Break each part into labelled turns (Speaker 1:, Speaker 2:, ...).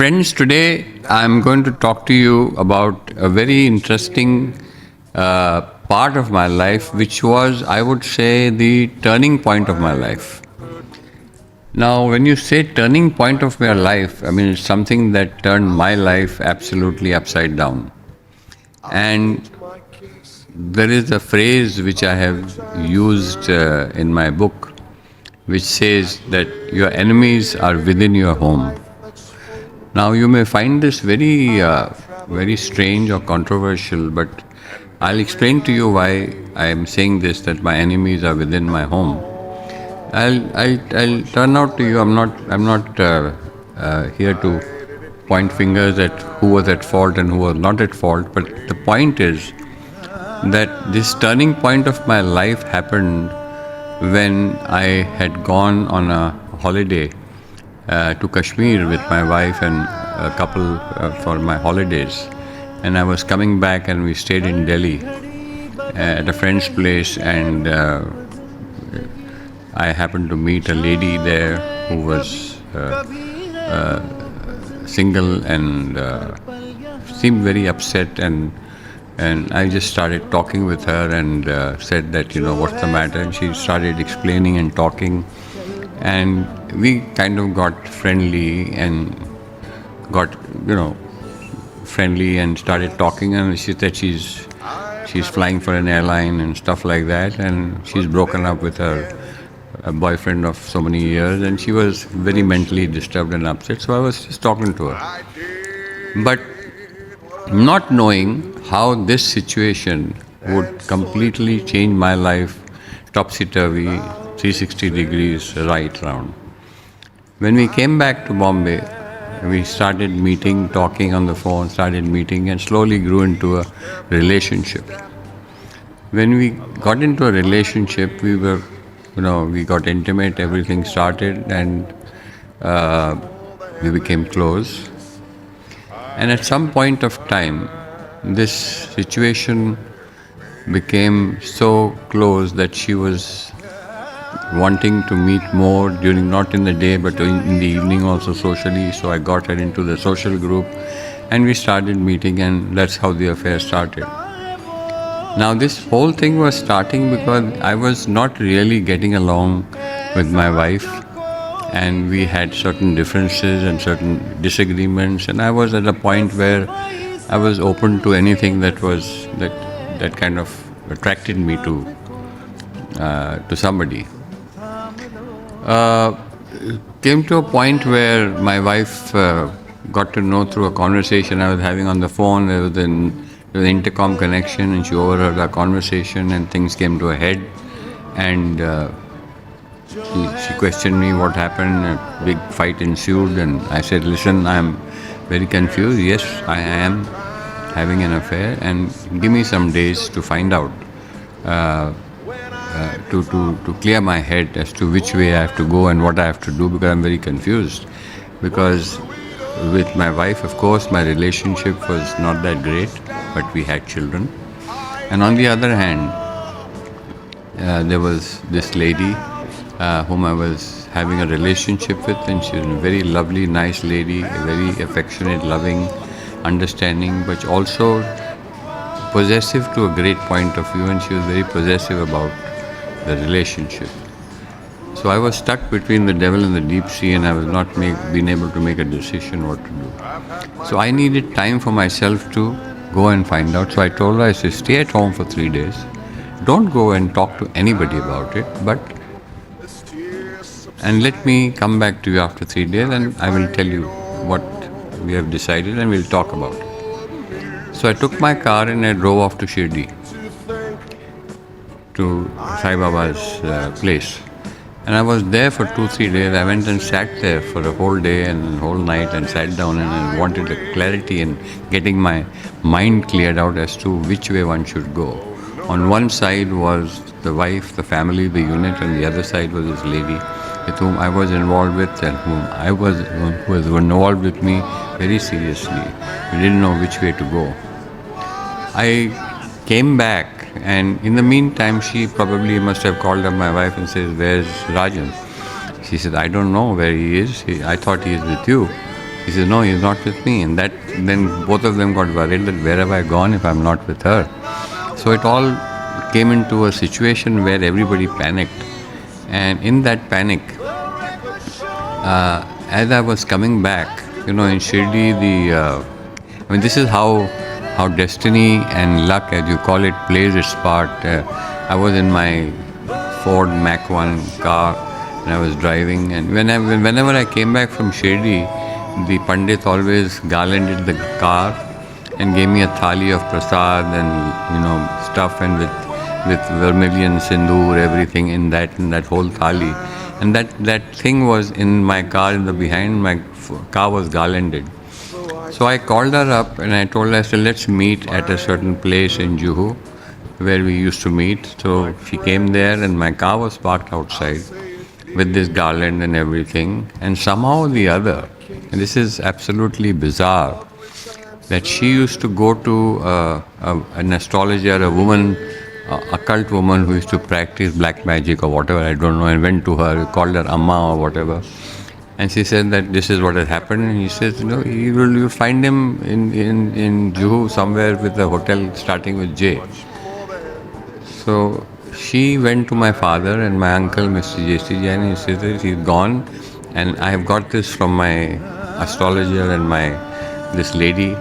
Speaker 1: Friends, today I'm going to talk to you about a very interesting part of my life, which was, I would say, the turning point of my life. Now, when you say turning point of your life, I mean, it's something that turned my life absolutely upside down. And there is a phrase which I have used in my book, which says that your enemies are within your home. Now, you may find this very strange or controversial, but I'll explain to you why I am saying this, that my enemies are within my home. I'll turn out to you. I'm not here to point fingers at who was at fault and who was not at fault. But the point is that this turning point of my life happened when I had gone on a holiday to Kashmir with my wife and a couple for my holidays. And I was coming back, and we stayed in Delhi at a friend's place, and I happened to meet a lady there who was single and seemed very upset, and I just started talking with her and said that, what's the matter? And she started explaining and talking, and we kind of got friendly and started talking, and she said she's flying for an airline and stuff like that, and she's broken up with her boyfriend of so many years, and she was very mentally disturbed and upset. So I was just talking to her, but not knowing how this situation would completely change my life topsy-turvy, 360 degrees right round. When we came back to Bombay, we started meeting, talking on the phone, and slowly grew into a relationship. When we got into a relationship, we got intimate, everything started, and we became close. And at some point of time, this situation became so close that she was wanting to meet more not in the day, but in the evening also socially. So I got her into the social group, and we started meeting, and that's how the affair started. Now, this whole thing was starting because I was not really getting along with my wife, and we had certain differences and certain disagreements, and I was at a point where I was open to anything that kind of attracted me to somebody. Came to a point where my wife got to know through a conversation I was having on the phone. There was an intercom connection, and she overheard our conversation, and things came to a head, and she questioned me what happened. A big fight ensued, and I said, listen, I'm very confused. Yes, I am having an affair, and give me some days to find out, to clear my head as to which way I have to go and what I have to do, because I'm very confused. Because with my wife, of course, my relationship was not that great, but we had children. And on the other hand, there was this lady whom I was having a relationship with, and she was a very lovely, nice lady, very affectionate, loving, understanding, but also possessive to a great point of view, and she was very possessive about the relationship. So I was stuck between the devil and the deep sea, and I was not being able to make a decision what to do. So I needed time for myself to go and find out. So I told her, I said, stay at home for 3 days. Don't go and talk to anybody about it, and let me come back to you after 3 days, and I will tell you what we have decided, and we'll talk about it. So I took my car and I drove off to Shirdi, to Sai Baba's place. And I was there for 2-3 days. I went and sat there for a whole day and a whole night, and sat down, and I wanted a clarity and getting my mind cleared out as to which way one should go. On one side was the wife, the family, the unit, and the other side was this lady with whom I was involved with, and who was involved with me very seriously. We didn't know which way to go. I came back, and in the meantime, she probably must have called up my wife and said, where's Rajan? She said, I don't know where he is. I thought he is with you. He says, no, he's not with me. And that then both of them got worried that where have I gone if I'm not with her? So it all came into a situation where everybody panicked. And in that panic, as I was coming back, in Shirdi, this is how destiny and luck, as you call it, plays its part. I was in my Ford Mach 1 car and I was driving, and whenever I came back from Shirdi, the Pandit always garlanded the car and gave me a thali of prasad and stuff, and with vermilion, sindoor, everything in that whole thali. And that thing was in my car in the behind. My car was garlanded. So I called her up and I told her, I said, let's meet at a certain place in Juhu where we used to meet. So she came there and my car was parked outside with this garland and everything. And somehow or the other, and this is absolutely bizarre, that she used to go to an astrologer, a woman, occult woman who used to practice black magic or whatever, I don't know, and went to her, called her Amma or whatever. And she said that this is what has happened. And he says, you'll find him in Juhu somewhere with a hotel starting with J. So she went to my father and my uncle, Mr. J.C. Jain, and he said that he's gone. And I have got this from my astrologer and this lady,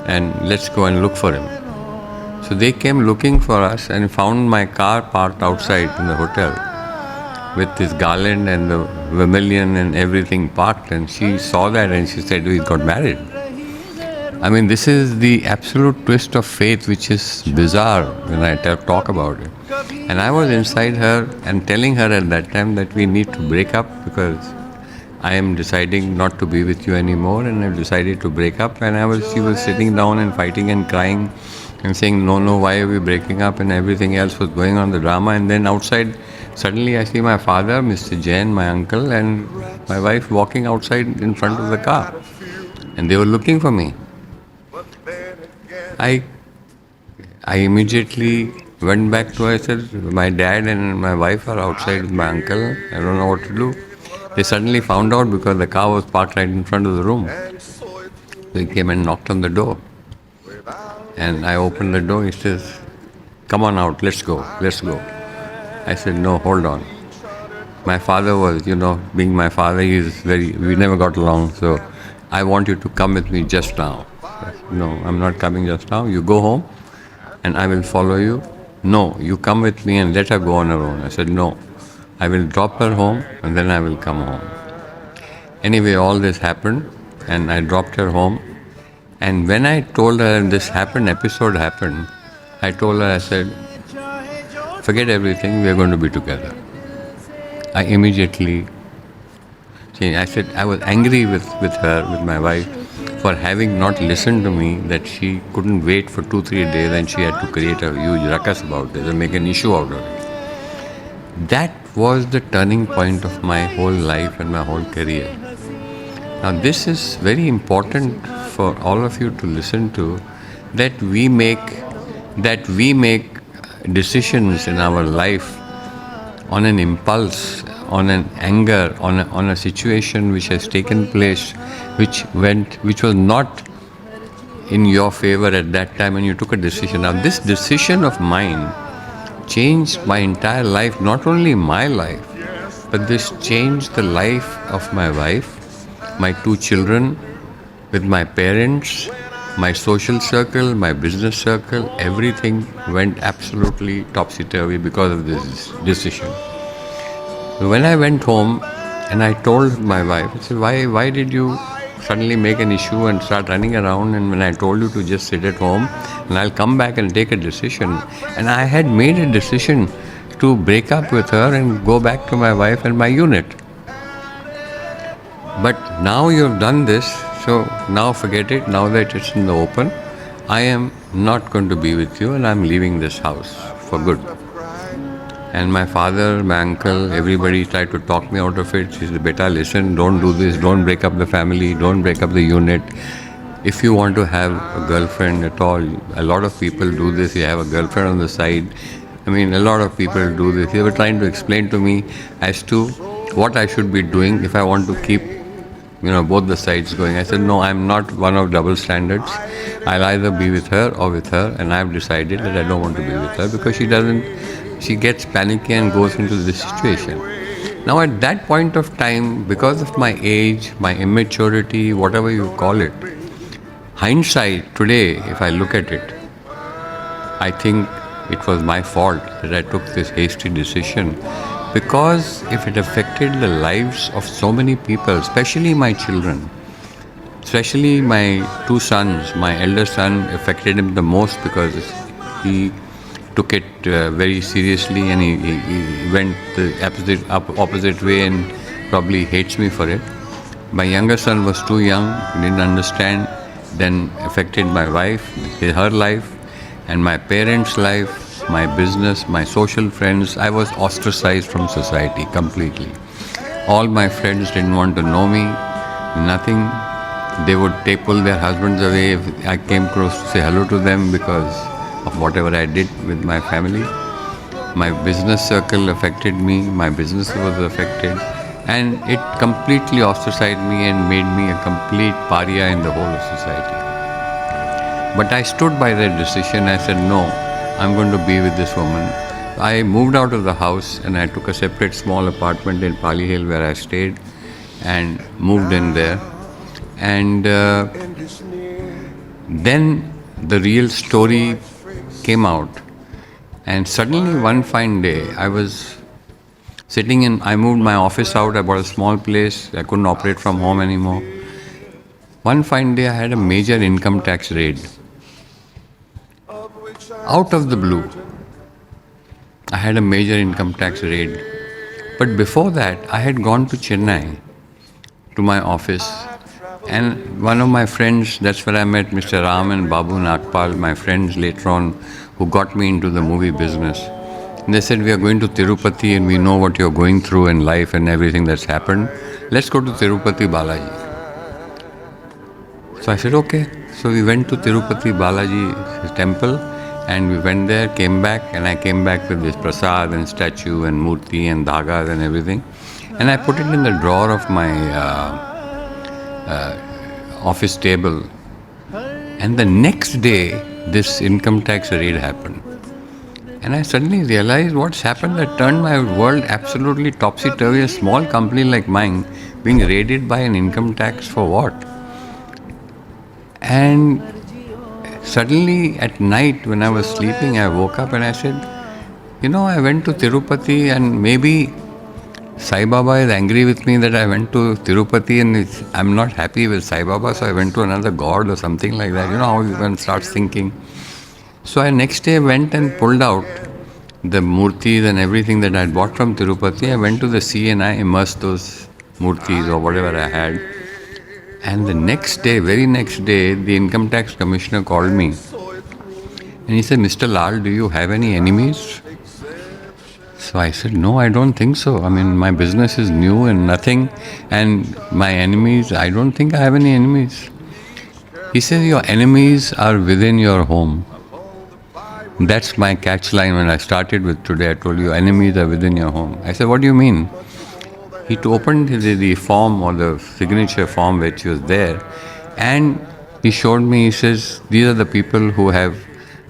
Speaker 1: and let's go and look for him. So they came looking for us and found my car parked outside in the hotel with this garland and the vermilion and everything parked. And she saw that and she said, we got married. This is the absolute twist of faith, which is bizarre when I talk about it. And I was inside her and telling her at that time that we need to break up because I am deciding not to be with you anymore, and I've decided to break up. And she was sitting down and fighting and crying and saying, no, why are we breaking up? And everything else was going on, the drama. And then outside, suddenly I see my father, Mr. Jain, my uncle, and my wife walking outside in front of the car. And they were looking for me. I immediately went back to her. I said, my dad and my wife are outside with my uncle. I don't know what to do. They suddenly found out because the car was parked right in front of the room. They came and knocked on the door. And I opened the door. He says, come on out, let's go. I said, no, hold on. My father was, being my father, we never got along, so I want you to come with me just now. I said, no, I'm not coming just now. You go home and I will follow you. No, you come with me and let her go on her own. I said, no, I will drop her home and then I will come home. Anyway, all this happened and I dropped her home. And when I told her this episode happened, I told her, I said, forget everything, we are going to be together. I immediately changed. I said, I was angry with her, with my wife, for having not listened to me, that she couldn't wait for 2-3 days and she had to create a huge ruckus about this and make an issue out of it. That was the turning point of my whole life and my whole career. Now this is very important for all of you to listen to, that we make decisions in our life on an impulse, on an anger, on a situation which has taken place, which was not in your favor at that time, and you took a decision. Now this decision of mine changed my entire life, not only my life, but this changed the life of my wife, my 2 children, with my parents, my social circle, my business circle. Everything went absolutely topsy-turvy because of this decision. So when I went home and I told my wife, I said, why did you suddenly make an issue and start running around, and when I told you to just sit at home and I'll come back and take a decision. And I had made a decision to break up with her and go back to my wife and my unit. But now you've done this, so now forget it. Now that it's in the open, I am not going to be with you and I'm leaving this house for good. And my father, my uncle, everybody tried to talk me out of it. She said, beta, listen, don't do this, don't break up the family, don't break up the unit. If you want to have a girlfriend at all, a lot of people do this, you have a girlfriend on the side. A lot of people do this. They were trying to explain to me as to what I should be doing if I want to keep both the sides going. I said, no, I'm not one of double standards. I'll either be with her or with her, and I've decided that I don't want to be with her because she gets panicky and goes into this situation. Now, at that point of time, because of my age, my immaturity, whatever you call it, hindsight today, if I look at it, I think it was my fault that I took this hasty decision, because if it affected the lives of so many people, especially my children, especially my two sons, my elder son affected him the most because he took it very seriously, and he went the opposite way and probably hates me for it. My younger son was too young, didn't understand, then affected my wife, her life, and my parents' life, my business, my social friends. I was ostracized from society completely. All my friends didn't want to know me, nothing. They would pull their husbands away if I came close to say hello to them because of whatever I did with my family. My business circle affected me, my business was affected, and it completely ostracized me and made me a complete pariah in the whole of society. But I stood by that decision. I said, no, I'm going to be with this woman. I moved out of the house and I took a separate small apartment in Pali Hill where I stayed and moved in there. And then the real story came out. And suddenly one fine day, I was I moved my office out, I bought a small place, I couldn't operate from home anymore. One fine day I had a major income tax raid. Out of the blue, I had a major income tax raid. But before that, I had gone to Chennai, to my office, and one of my friends, that's where I met Mr. Ram and Babu Nagpal, my friends later on, who got me into the movie business. And they said, we are going to Tirupati and we know what you're going through in life and everything that's happened. Let's go to Tirupati Balaji. So I said, okay. So we went to Tirupati Balaji temple, and we went there, came back, and I came back with this prasad and statue and murti and dhagas and everything. And I put it in the drawer of my office table. And the next day, this income tax raid happened. And I suddenly realized what's happened that turned my world absolutely topsy-turvy. A small company like mine being raided by an income tax for what? And suddenly at night when I was sleeping, I woke up and I said, I went to Tirupati, and maybe Sai Baba is angry with me that I went to Tirupati and I'm not happy with Sai Baba, so I went to another god or something like that. You know how one starts thinking. So I next day went and pulled out the murtis and everything that I had bought from Tirupati. I went to the sea and I immersed those murtis or whatever I had. And the next day, very next day, the income tax commissioner called me. And he said, Mr. Lal, do you have any enemies? So I said, no, I don't think so. I mean, my business is new and nothing. And my enemies, I don't think I have any enemies. He said, your enemies are within your home. That's my catch line when I started with today. I told you, enemies are within your home. I said, what do you mean? He opened the form or the signature form which was there, and he showed me, he says, these are the people who have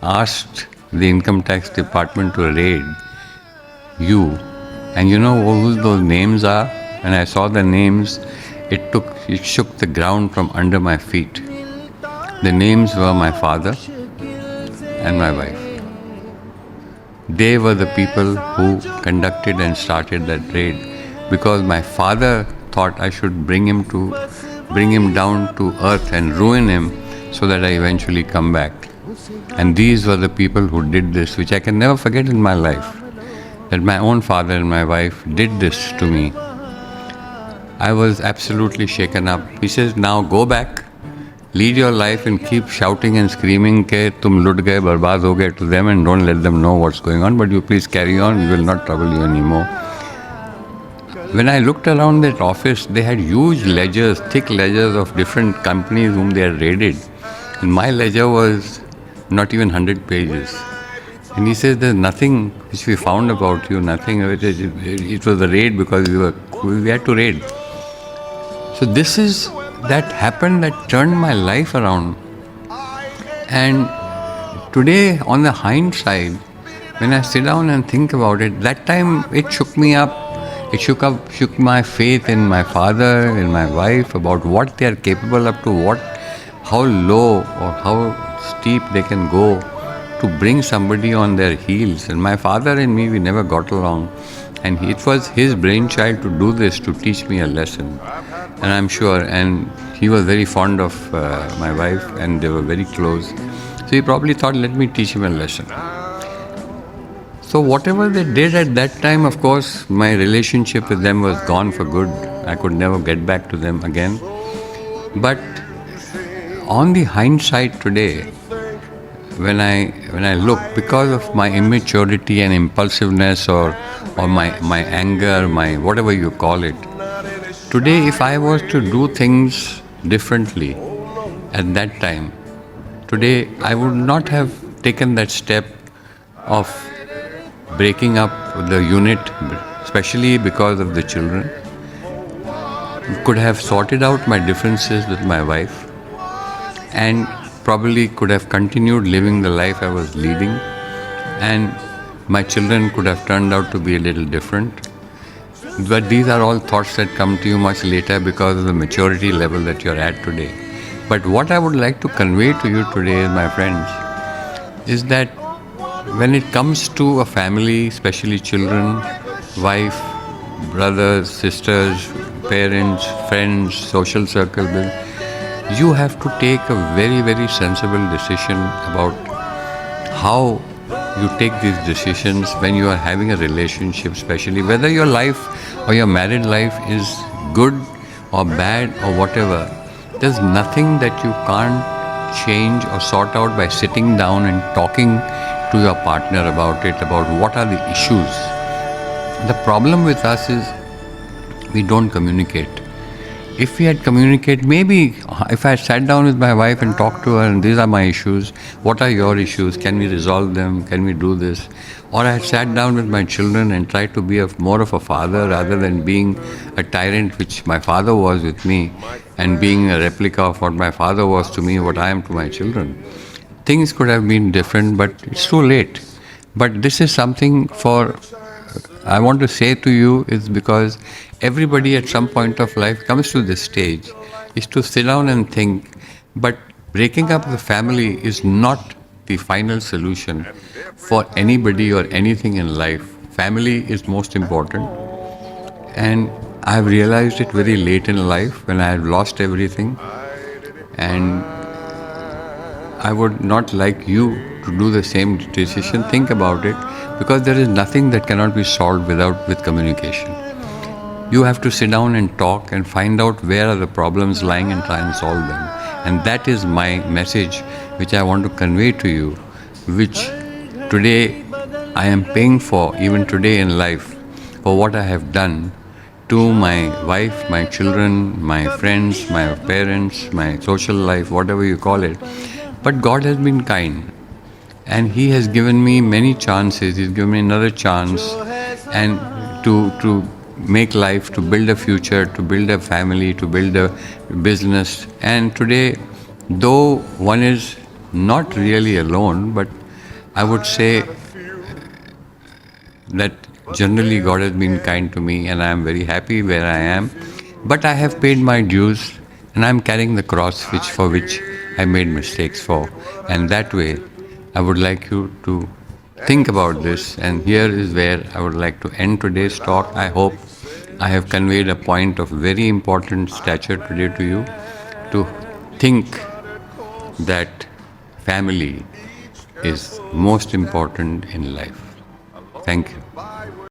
Speaker 1: asked the income tax department to raid you. And you know who those names are? When I saw the names, it shook the ground from under my feet. The names were my father and my wife. They were the people who conducted and started that raid. Because my father thought I should bring him down to earth and ruin him so that I eventually come back. And these were the people who did this, which I can never forget in my life. That my own father and my wife did this to me. I was absolutely shaken up. He says, now go back, lead your life and keep shouting and screaming ke tum lut gaye, barbad ho gaye to them, and don't let them know what's going on, but you please carry on, we will not trouble you anymore. When I looked around that office, they had huge ledgers, thick ledgers of different companies whom they had raided. And my ledger was not even 100 pages. And he says, there's nothing which we found about you, nothing. It was a raid because we had to raid. So this is that happened that turned my life around. And today, on the hindsight, when I sit down and think about it, that time it shook me up. It shook my faith in my father, in my wife, about what they are capable of, how low or how steep they can go to bring somebody on their heels. And my father and me, we never got along. And it was his brainchild to do this, to teach me a lesson. And I'm sure, and he was very fond of my wife, and they were very close. So he probably thought, let me teach him a lesson. So whatever they did at that time, of course, my relationship with them was gone for good. I could never get back to them again. But on the hindsight today, when I look, because of my immaturity and impulsiveness or my anger, my whatever you call it, today if I was to do things differently at that time, today I would not have taken that step of breaking up the unit, especially because of the children. Could have sorted out my differences with my wife and probably could have continued living the life I was leading, and my children could have turned out to be a little different. But these are all thoughts that come to you much later because of the maturity level that you're at today. But what I would like to convey to you today, my friends, is that when it comes to a family, especially children, wife, brothers, sisters, parents, friends, social circle, you have to take a very, very sensible decision about how you take these decisions when you are having a relationship, especially whether your life or your married life is good or bad or whatever. There's nothing that you can't change or sort out by sitting down and talking to your partner about it, about what are the issues. The problem with us is we don't communicate. If we had communicated, maybe if I sat down with my wife and talked to her, and these are my issues, what are your issues, can we resolve them, can we do this? Or I had sat down with my children and tried to be more of a father rather than being a tyrant, which my father was with me, and being a replica of what my father was to me, what I am to my children. Things could have been different, but it's too late. But this is something I want to say to you, is because everybody at some point of life comes to this stage, is to sit down and think. But breaking up the family is not the final solution for anybody or anything in life. Family is most important. And I've realized it very late in life when I had lost everything. And I would not like you to do the same decision. Think about it, because there is nothing that cannot be solved with communication. You have to sit down and talk and find out where are the problems lying and try and solve them. And that is my message which I want to convey to you, which today I am paying for, even today in life, for what I have done to my wife, my children, my friends, my parents, my social life, whatever you call it. But God has been kind, and He has given me many chances. He's given me another chance, and to make life, to build a future, to build a family, to build a business. And today, though one is not really alone, but I would say that generally God has been kind to me, and I am very happy where I am. But I have paid my dues, and I am carrying the cross for which I made mistakes for. And that way, I would like you to think about this. And here is where I would like to end today's talk. I hope I have conveyed a point of very important stature today to you, to think that family is most important in life. Thank you.